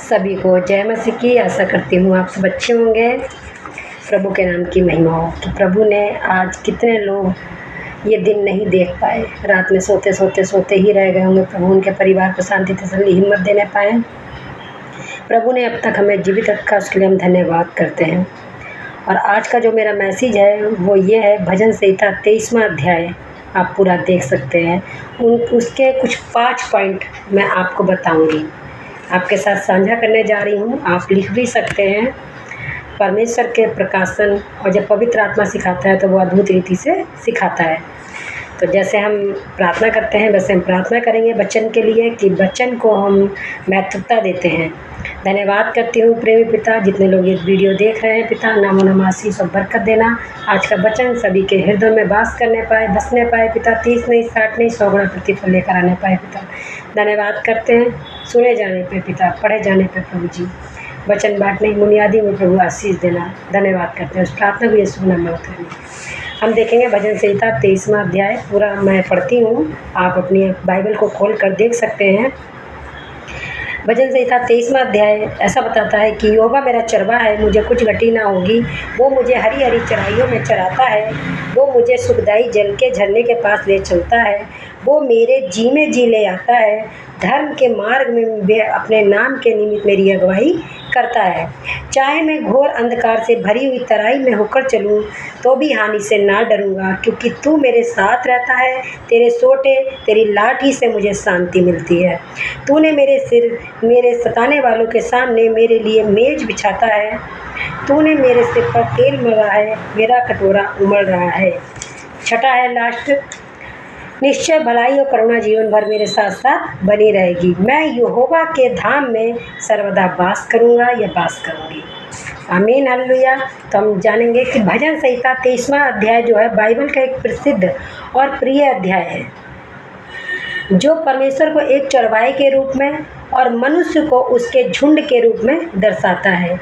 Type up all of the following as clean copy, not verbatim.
सभी को जय मसीह की। आशा करती हूँ आप सब अच्छे होंगे। प्रभु के नाम की महिमा हो कि प्रभु ने आज कितने लोग ये दिन नहीं देख पाए, रात में सोते ही रह गए होंगे। प्रभु उनके परिवार को शांति तसल्ली हिम्मत देने पाए। प्रभु ने अब तक हमें जीवित रखा, उसके लिए हम धन्यवाद करते हैं। और आज का जो मेरा मैसेज है वो ये है, भजन संहिता 23वां अध्याय आप पूरा देख सकते हैं। उसके कुछ 5 पॉइंट मैं आपको बताऊंगी, आपके साथ साझा करने जा रही हूँ। आप लिख भी सकते हैं। परमेश्वर के प्रकाशन और जब पवित्र आत्मा सिखाता है तो वो अद्भुत रीति से सिखाता है। तो जैसे हम प्रार्थना करते हैं वैसे हम प्रार्थना करेंगे वचन के लिए कि वचन को हम महत्वता देते हैं। धन्यवाद करती हूँ प्रेमी पिता, जितने लोग ये वीडियो देख रहे हैं पिता, नामो नाम आशीष और बरकत देना। आज का वचन सभी के हृदय में वास करने पाए, बसने पाए पिता। 30 नहीं, 60 नहीं, 100 गुना प्रतिफल लेकर आने पाए पिता। धन्यवाद करते हैं सुने जाने पे पिता, पढ़े जाने पे प्रभु जी। वचन बांटने की बुनियादी में प्रभु आशीष देना। धन्यवाद करते हैं। उस प्रार्थना को यीशु नाम में करें। हम देखेंगे भजन संहिता 23वां अध्याय पूरा मैं पढ़ती हूँ। आप अपनी बाइबल को खोल कर देख सकते हैं। भजन संहिता 23वां अध्याय ऐसा बताता है कि यहोवा मेरा चरवाहा है, मुझे कुछ घटी ना होगी। वो मुझे हरी हरी चराइयों में चराता है, वो मुझे सुखदाई जल के झरने के पास ले चलता है। वो मेरे जी में जी ले आता है, धर्म के मार्ग में वे अपने नाम के निमित्त मेरी अगुवाई करता है। चाहे मैं घोर अंधकार से भरी हुई तराई में होकर चलूं तो भी हानि से ना डरूंगा, क्योंकि तू मेरे साथ रहता है। तेरे सोटे तेरी लाठी से मुझे शांति मिलती है। तूने मेरे सिर मेरे सताने वालों के सामने मेरे लिए मेज बिछाता है। तूने मेरे सिर पर तेल मला है, मेरा कटोरा उमड़ रहा है। छठा है लास्ट, निश्चय भलाई और करुणा जीवन भर मेरे साथ साथ बनी रहेगी। मैं यहोवा के धाम में सर्वदा वास करूंगा या वास करूंगी। आमीन, हालेलुया। तो हम जानेंगे कि भजन संहिता 23वां अध्याय जो है बाइबल का एक प्रसिद्ध और प्रिय अध्याय है, जो परमेश्वर को एक चरवाहे के रूप में और मनुष्य को उसके झुंड के रूप में दर्शाता है।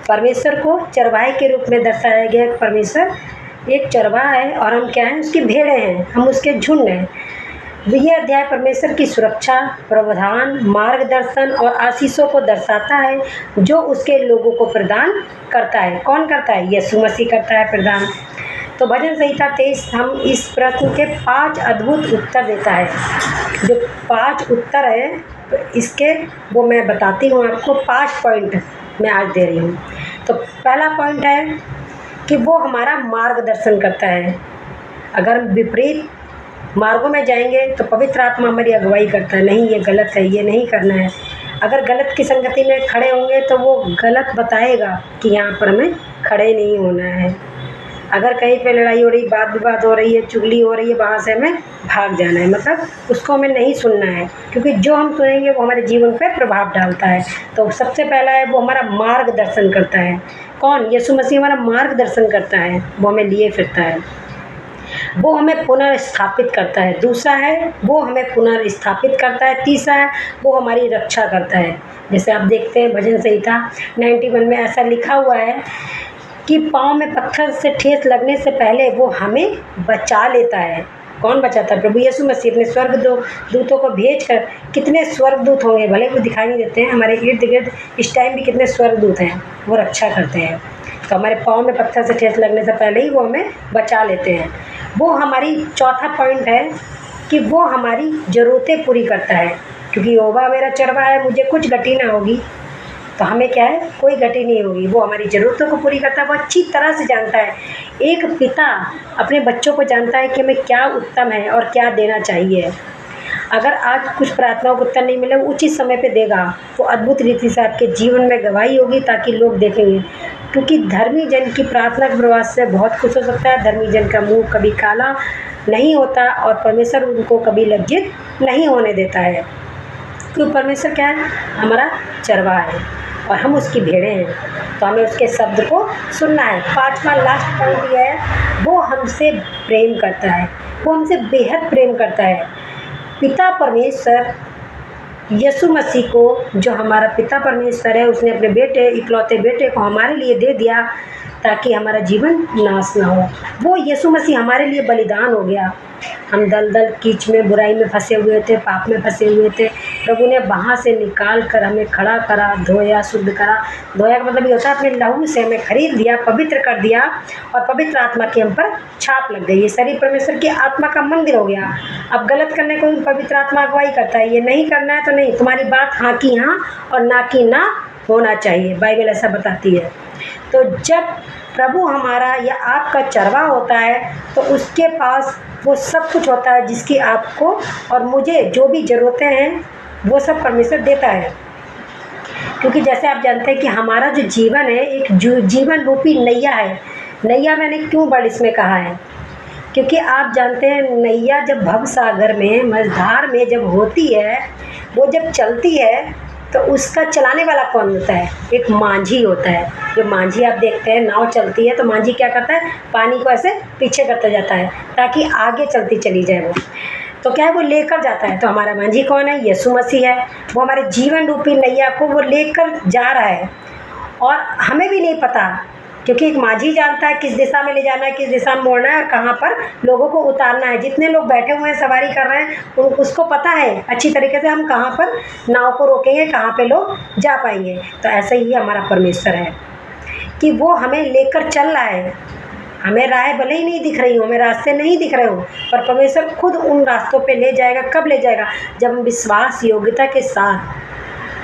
परमेश्वर को चरवाहे के रूप में दर्शाया गया। परमेश्वर एक चरवाहा है और हम क्या हैं, उसकी भेड़ें हैं, हम उसके झुंड हैं। यह अध्याय परमेश्वर की सुरक्षा, प्रावधान, मार्गदर्शन और आशीषों को दर्शाता है, जो उसके लोगों को प्रदान करता है। कौन करता है? यीशु मसीह करता है प्रदान। तो भजन संहिता 23 हम इस प्रश्न के 5 अद्भुत उत्तर देता है। जो 5 उत्तर है इसके वो मैं बताती हूँ आपको। 5 पॉइंट मैं आज दे रही हूँ। तो पहला पॉइंट है कि वो हमारा मार्गदर्शन करता है। अगर हम विपरीत मार्गों में जाएंगे तो पवित्र आत्मा हमारी अगुवाई करता है, नहीं ये गलत है, ये नहीं करना है। अगर गलत की संगति में खड़े होंगे तो वो गलत बताएगा कि यहाँ पर हमें खड़े नहीं होना है। अगर कहीं पे लड़ाई हो रही, वाद विवाद हो रही है, चुगली हो रही है, वहाँ से हमें भाग जाना है, मतलब उसको हमें नहीं सुनना है, क्योंकि जो हम सुनेंगे वो हमारे जीवन पे प्रभाव डालता है। तो सबसे पहला है वो हमारा मार्गदर्शन करता है। कौन? यीशु मसीह हमारा मार्गदर्शन करता है, वो हमें लिए फिरता है, वो हमें पुनर्स्थापित करता है। दूसरा है वो हमें पुनर्स्थापित करता है। तीसरा है वो हमारी रक्षा करता है। जैसे आप देखते हैं भजन संहिता 91 में ऐसा लिखा हुआ है कि पाँव में पत्थर से ठेस लगने से पहले वो हमें बचा लेता है। कौन बचाता है? प्रभु यीशु मसीह अपने स्वर्ग दूतों को भेजकर। कितने स्वर्गदूत होंगे, भले वो दिखाई नहीं देते हैं, हमारे इर्द गिर्द इस टाइम भी कितने स्वर्गदूत हैं, वो रक्षा करते हैं। तो हमारे पाँव में पत्थर से ठेस लगने से पहले ही वो हमें बचा लेते हैं। वो हमारी चौथा पॉइंट है कि वो हमारी ज़रूरतें पूरी करता है, क्योंकि यहोवा मेरा चरवाहा है, मुझे कुछ घटी ना होगी। तो हमें क्या है, कोई घटी नहीं होगी। वो हमारी ज़रूरतों को पूरी करता है। वो अच्छी तरह से जानता है। एक पिता अपने बच्चों को जानता है कि हमें क्या उत्तम है और क्या देना चाहिए। अगर आज कुछ प्रार्थनाओं को उत्तर नहीं मिले, वो उचित समय पे देगा। वो अद्भुत रीति से आपके जीवन में गवाही होगी, ताकि लोग देखेंगे। क्योंकि धर्मी जन की प्रार्थना के प्रवास से बहुत कुछ हो सकता है। धर्मी जन का मुँह कभी काला नहीं होता और परमेश्वर उनको कभी लज्जित नहीं होने देता है। क्योंकि परमेश्वर क्या है? हमारा चरवाहा है और हम उसकी भेड़ें हैं, तो हमें उसके शब्द को सुनना है। 5वां लास्ट पॉइंट ये है, वो हमसे प्रेम करता है, वो हमसे बेहद प्रेम करता है। पिता परमेश्वर यीशु मसीह को, जो हमारा पिता परमेश्वर है, उसने अपने बेटे, इकलौते बेटे को हमारे लिए दे दिया ताकि हमारा जीवन नाश ना हो। वो यीशु मसीह हमारे लिए बलिदान हो गया। हम दलदल कीच में, बुराई में फंसे हुए थे, पाप में फंसे हुए थे, प्रभु ने वहाँ से निकाल कर हमें खड़ा करा, धोया, शुद्ध करा। धोया का मतलब ये होता है अपने लहू से हमें खरीद लिया, पवित्र कर दिया और पवित्र आत्मा की हम पर छाप लग गई। ये शरीर परमेश्वर की आत्मा का मंदिर हो गया। अब गलत करने को पवित्र आत्मा अगुवाई करता है, ये नहीं करना है तो नहीं, तुम्हारी बात हाँ की हाँ और ना की ना होना चाहिए, बाइबल ऐसा बताती है। तो जब प्रभु हमारा या आपका चरवा होता है तो उसके पास वो सब कुछ होता है जिसकी आपको और मुझे जो भी ज़रूरतें हैं वो सब परमेश्वर देता है। क्योंकि जैसे आप जानते हैं कि हमारा जो जीवन है एक जीवन रूपी नैया है। नैया मैंने क्यों वर्ड इसमें कहा है, क्योंकि आप जानते हैं नैया जब भव सागर में मझधार में जब होती है, वो जब चलती है तो उसका चलाने वाला कौन होता है? एक मांझी होता है। जो मांझी आप देखते हैं नाव चलती है तो मांझी क्या करता है, पानी को ऐसे पीछे करता जाता है ताकि आगे चलती चली जाए। वो तो क्या है, वो लेकर जाता है। तो हमारा मांझी कौन है? यीशु मसीह है। वो हमारे जीवन रूपी नैया को वो लेकर जा रहा है और हमें भी नहीं पता, क्योंकि एक मांझी जानता है किस दिशा में ले जाना है, किस दिशा में मोड़ना है और कहाँ पर लोगों को उतारना है। जितने लोग बैठे हुए हैं सवारी कर रहे हैं उसको पता है अच्छी तरीके से हम कहाँ पर नाव को रोकेंगे, कहाँ पे लोग जा पाएंगे। तो ऐसे ही हमारा परमेश्वर है कि वो हमें लेकर चल रहा है। हमें राह भले ही नहीं दिख रही हो, हमें रास्ते नहीं दिख रहे हो, पर परमेश्वर खुद उन रास्तों पे ले जाएगा। कब ले जाएगा? जब हम विश्वास योग्यता के साथ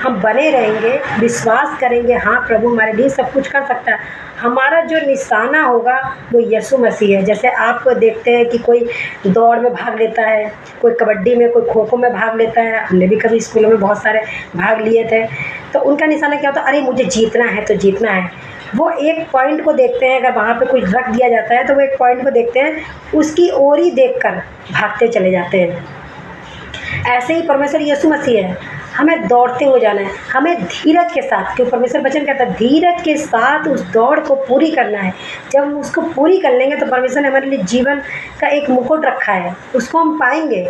हम बने रहेंगे, विश्वास करेंगे हाँ प्रभु हमारे लिए सब कुछ कर सकता है। हमारा जो निशाना होगा वो यीशु मसीह है। जैसे आप देखते हैं कि कोई दौड़ में भाग लेता है, कोई कबड्डी में, कोई खो खो में भाग लेता है। हमने भी कभी स्कूलों में बहुत सारे भाग लिए थे। तो उनका निशाना क्या होता है? अरे मुझे जीतना है तो जीतना है। वो एक पॉइंट को देखते हैं, अगर वहाँ पे कुछ रख दिया जाता है तो वो एक पॉइंट को देखते हैं, उसकी ओर ही देखकर भागते चले जाते हैं। ऐसे ही परमेश्वर यीशु मसीह है। हमें दौड़ते हो जाना है, हमें धीरज के साथ, क्योंकि परमेश्वर वचन कहता है धीरज के साथ उस दौड़ को पूरी करना है। जब हम उसको पूरी कर लेंगे तो परमेश्वर ने हमारे लिए जीवन का एक मुकुट रखा है, उसको हम पाएंगे।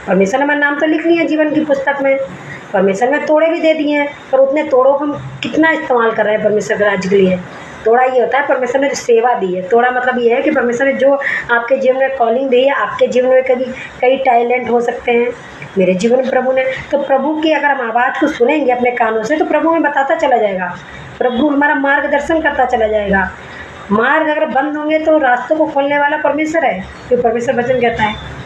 परमेश्वर ने हमारा नाम तो लिख लिया जीवन की पुस्तक में, परमेश्वर ने तोड़े भी दे दिए हैं, पर उतने तोड़ों को हम कितना इस्तेमाल कर रहे हैं परमेश्वर के राज्य के लिए। तोड़ा ये होता है परमेश्वर ने जो सेवा दी है। तोड़ा मतलब ये है कि परमेश्वर ने जो आपके जीवन में कॉलिंग दी है, आपके जीवन में कई टैलेंट हो सकते हैं, मेरे जीवन में प्रभु ने, तो प्रभु की अगर हम आवाज़ को सुनेंगे अपने कानों से तो प्रभु हमें बताता चला जाएगा, प्रभु हमारा मार्गदर्शन करता चला जाएगा। मार्ग अगर बंद होंगे तो रास्तों को खोलने वाला परमेश्वर है। तो परमेश्वर वचन कहता है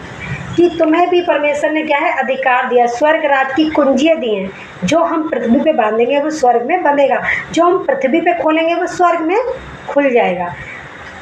कि तुम्हें भी परमेश्वर ने क्या है, अधिकार दिया, स्वर्ग राज की कुंजियाँ दी हैं। जो हम पृथ्वी पे बांधेंगे वो स्वर्ग में बंधेगा, जो हम पृथ्वी पे खोलेंगे वो स्वर्ग में खुल जाएगा।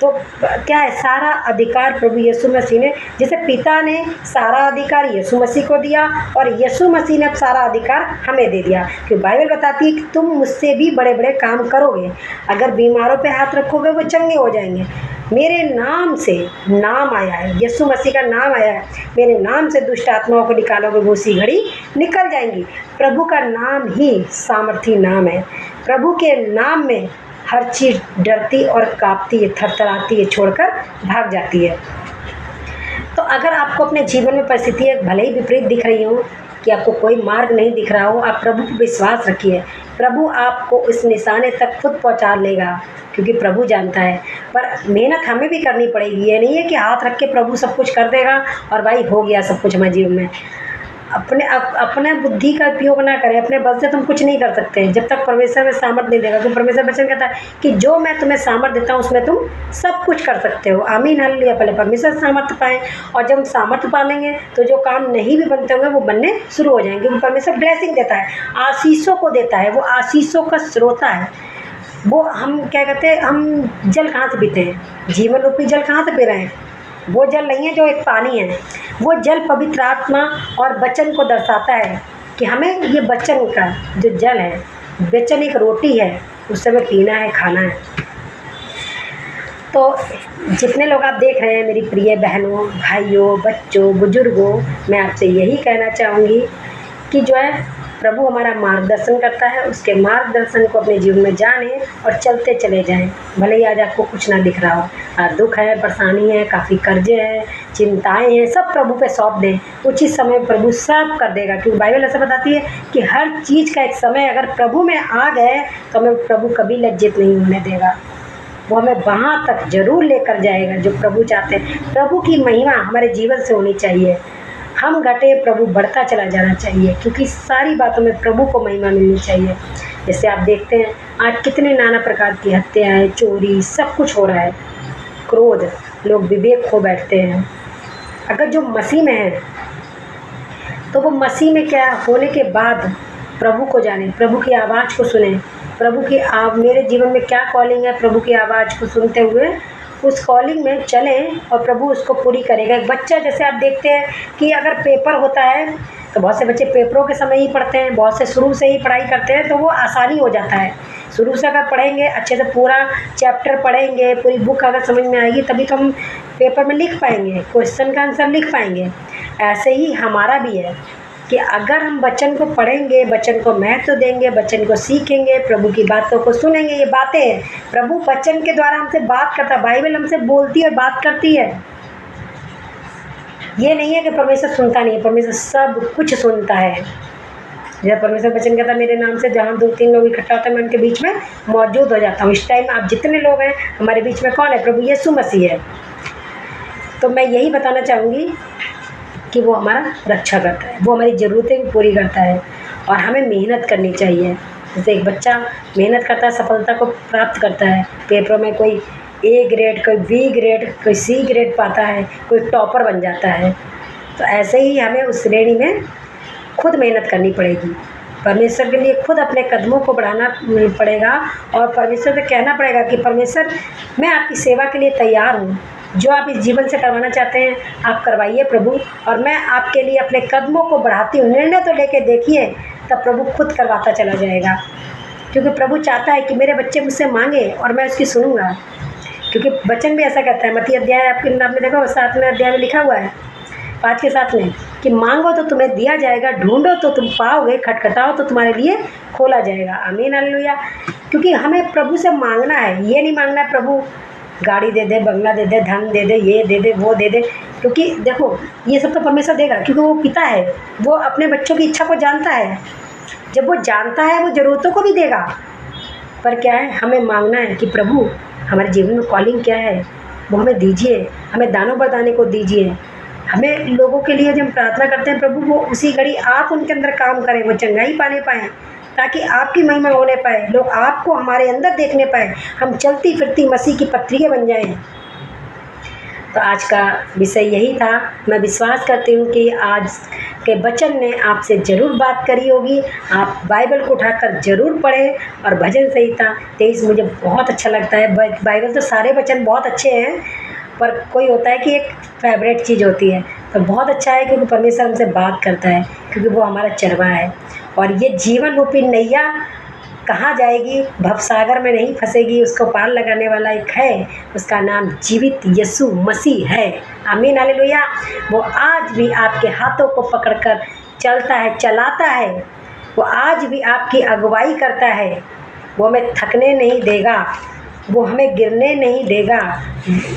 तो क्या है, सारा अधिकार प्रभु यीशु मसीह ने, जैसे पिता ने सारा अधिकार यीशु मसीह को दिया और यीशु मसीह ने सारा अधिकार हमें दे दिया। क्योंकि बाइबल बताती है कि तुम मुझसे भी बड़े बड़े काम करोगे। अगर बीमारों पे हाथ रखोगे वो चंगे हो जाएंगे। मेरे नाम से नाम आया है, यीशु मसीह का नाम आया है, मेरे नाम से दुष्ट आत्माओं को निकालोगे वो उसी घड़ी निकल जाएंगी। प्रभु का नाम ही सामर्थी नाम है। प्रभु के नाम में हर चीज़ डरती और कांपती है, थरथराती है, छोड़कर भाग जाती है। तो अगर आपको अपने जीवन में परिस्थितियाँ भले ही विपरीत दिख रही हो, कि आपको कोई मार्ग नहीं दिख रहा हो, आप प्रभु पर विश्वास रखिए। प्रभु आपको इस निशाने तक खुद पहुंचा लेगा, क्योंकि प्रभु जानता है। पर मेहनत हमें भी करनी पड़ेगी। ये नहीं है कि हाथ रख के प्रभु सब कुछ कर देगा और भाई हो गया सब कुछ हमारे जीवन में। अपने बुद्धि का उपयोग ना करें, अपने बल से तुम कुछ नहीं कर सकते जब तक परमेश्वर में सामर्थ नहीं देगा। तो परमेश्वर वचन कहता है कि जो मैं तुम्हें सामर्थ देता हूँ उसमें तुम सब कुछ कर सकते हो। आमीन, हालेलुया। पहले परमेश्वर सामर्थ पाएं, और जब हम सामर्थ पा लेंगे तो जो काम नहीं भी बनते होंगे वो बनने शुरू हो जाएंगे। वो परमेश्वर ब्लेसिंग देता है, आशीषों को देता है, वो आशीषों का स्रोता है। वो हम क्या कहते हैं, हम जल कहाँ से पीते हैं? जीवन रूपी जल कहाँ से पी रहे हैं? वो जल नहीं है जो एक पानी है, वो जल पवित्र आत्मा और वचन को दर्शाता है कि हमें ये वचन का जो जल है, वचन एक रोटी है, उससे हमें पीना है, खाना है। तो जितने लोग आप देख रहे हैं, मेरी प्रिय बहनों, भाइयों, बच्चों, बुजुर्गों, मैं आपसे यही कहना चाहूँगी कि जो है प्रभु हमारा मार्गदर्शन करता है, उसके मार्गदर्शन को अपने जीवन में जाने और चलते चले जाएं। भले ही आज आपको कुछ ना दिख रहा हो, आज दुख है, परेशानी है, काफ़ी कर्जे हैं, चिंताएं हैं, सब प्रभु पे सौंप दें। उचित समय प्रभु सब कर देगा, क्योंकि बाइबल ऐसा बताती है कि हर चीज़ का एक समय अगर प्रभु में आ गए तो हमें प्रभु कभी लज्जित नहीं होने देगा। वो हमें वहाँ तक जरूर लेकर जाएगा जो प्रभु चाहते हैं। प्रभु की महिमा हमारे जीवन से होनी चाहिए। हम घटे, प्रभु बढ़ता चला जाना चाहिए, क्योंकि सारी बातों में प्रभु को महिमा मिलनी चाहिए। जैसे आप देखते हैं आज कितने नाना प्रकार की हत्याएं, चोरी, सब कुछ हो रहा है। क्रोध, लोग विवेक खो बैठते हैं। अगर जो मसीह में है तो वो मसीह में क्या होने के बाद प्रभु को जाने, प्रभु की आवाज़ को सुने, प्रभु की मेरे जीवन में क्या कॉलिंग है, प्रभु की आवाज़ को सुनते हुए उस कॉलिंग में चलें और प्रभु उसको पूरी करेगा। एक बच्चा, जैसे आप देखते हैं कि अगर पेपर होता है तो बहुत से बच्चे पेपरों के समय ही पढ़ते हैं, बहुत से शुरू से ही पढ़ाई करते हैं, तो वो आसानी हो जाता है। शुरू से अगर पढ़ेंगे, अच्छे से पूरा चैप्टर पढ़ेंगे, पूरी बुक अगर समझ में आएगी, तभी तो हम पेपर में लिख पाएंगे, क्वेश्चन का आंसर लिख पाएंगे। ऐसे ही हमारा भी है कि अगर हम वचन को पढ़ेंगे, वचन को महत्व देंगे, वचन को सीखेंगे, प्रभु की बातों को सुनेंगे। ये बातें हैं, प्रभु वचन के द्वारा हमसे बात करता है, बाइबल हमसे बोलती है, बात करती है। ये नहीं है कि परमेश्वर सुनता नहीं है, परमेश्वर सब कुछ सुनता है। जब परमेश्वर वचन कहता है मेरे नाम से जहाँ 2-3 लोग इकट्ठा होते हैं मैं उनके बीच में मौजूद हो जाता हूँ। इस टाइम आप जितने लोग हैं हमारे बीच में कौन है? प्रभु यीशु मसीह है। तो मैं यही बताना चाहूँगी कि वो हमारा रक्षा करता है, वो हमारी ज़रूरतें भी पूरी करता है और हमें मेहनत करनी चाहिए। जैसे एक बच्चा मेहनत करता है, सफलता को प्राप्त करता है, पेपरों में कोई A ग्रेड, कोई B ग्रेड, कोई C ग्रेड पाता है, कोई टॉपर बन जाता है। तो ऐसे ही हमें उस श्रेणी में खुद मेहनत करनी पड़ेगी, परमेश्वर के लिए खुद अपने कदमों को बढ़ाना पड़ेगा और परमेश्वर से कहना पड़ेगा कि परमेश्वर मैं आपकी सेवा के लिए तैयार हूँ, जो आप इस जीवन से करवाना चाहते हैं आप करवाइए प्रभु, और मैं आपके लिए अपने कदमों को बढ़ाती हूँ। निर्णय तो लेके देखिए, तब प्रभु खुद करवाता चला जाएगा, क्योंकि प्रभु चाहता है कि मेरे बच्चे मुझसे मांगे और मैं उसकी सुनूंगा। क्योंकि वचन भी ऐसा कहता है, मत्ती अध्याय आपने देखो 7वें अध्याय में लिखा हुआ है 5 के 7 में कि मांगो तो तुम्हें दिया जाएगा, ढूंढो तो तुम पाओगे, खटखटाओ तो तुम्हारे लिए खोला जाएगा। आमीन हालेलुया। क्योंकि हमें प्रभु से मांगना है, ये नहीं मांगना है प्रभु गाड़ी दे दे, बंगला दे दे, धन दे दे, ये दे दे, वो दे दे, क्योंकि देखो ये सब तो परमेश्वर देगा, क्योंकि वो पिता है, वो अपने बच्चों की इच्छा को जानता है। जब वो जानता है वो ज़रूरतों को भी देगा। पर क्या है, हमें मांगना है कि प्रभु हमारे जीवन में कॉलिंग क्या है वो हमें दीजिए, हमें दानों बरदाने को दीजिए। हमें लोगों के लिए जब प्रार्थना करते हैं प्रभु, वो उसी घड़ी आप उनके अंदर काम करें, वो चंगाई पाने पाएँ, ताकि आपकी महिमा होने पाए, लोग आपको हमारे अंदर देखने पाए, हम चलती फिरती मसीह की पत्रियाँ बन जाएं। तो आज का विषय यही था। मैं विश्वास करती हूँ कि आज के वचन ने आपसे ज़रूर बात करी होगी। आप बाइबल को उठाकर ज़रूर पढ़ें और भजन संहिता 23 मुझे बहुत अच्छा लगता है। बाइबल तो सारे वचन बहुत अच्छे हैं, पर कोई होता है कि एक फेवरेट चीज़ होती है, तो बहुत अच्छा है क्योंकि परमेश्वर हमसे बात करता है, क्योंकि वो हमारा चरवा है। और ये जीवन रूपी नैया कहाँ जाएगी? भवसागर में नहीं फंसेगी, उसको पार लगाने वाला एक है, उसका नाम जीवित यीशु मसीह है। आमीन हालेलुया। वो आज भी आपके हाथों को पकड़कर चलता है, चलाता है, वो आज भी आपकी अगुवाई करता है, वो हमें थकने नहीं देगा, वो हमें गिरने नहीं देगा।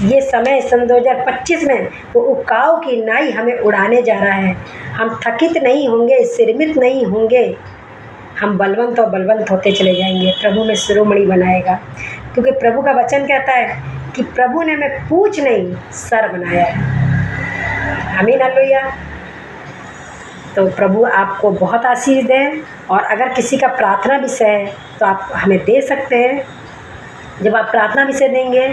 ये समय सन 2025 में वो उकाव की नाई हमें उड़ाने जा रहा है। हम थकित नहीं होंगे, सिरमित नहीं होंगे, हम बलवंत और बलवंत होते चले जाएंगे। प्रभु में शिरोमणि बनाएगा, क्योंकि प्रभु का वचन कहता है कि प्रभु ने हमें पूँछ नहीं सर बनाया है। आमीन हालेलुया। तो प्रभु आपको बहुत आशीष दें। और अगर किसी का प्रार्थना विषय है तो आप हमें दे सकते हैं। जब आप प्रार्थना विषय देंगे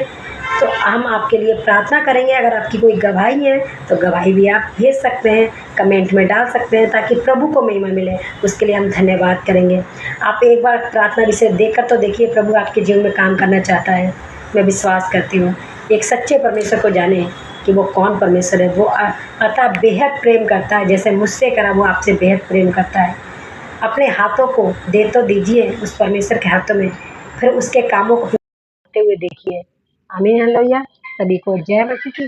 तो हम आपके लिए प्रार्थना करेंगे। अगर आपकी कोई गवाही है तो गवाही भी आप भेज सकते हैं, कमेंट में डाल सकते हैं, ताकि प्रभु को महिमा मिले। उसके लिए हम धन्यवाद करेंगे। आप एक बार प्रार्थना विषय देकर तो देखिए, प्रभु आपके जीवन में काम करना चाहता है। मैं विश्वास करती हूँ एक सच्चे परमेश्वर को जाने कि वो कौन परमेश्वर है। वो अतः बेहद प्रेम करता है, जैसे मुझसे करा वो आपसे बेहद प्रेम करता है। अपने हाथों को दे तो दीजिए उस परमेश्वर के हाथों में, फिर उसके कामों को हुए देखिए। आमीन हालेलुया। सभी को जय मसीह की।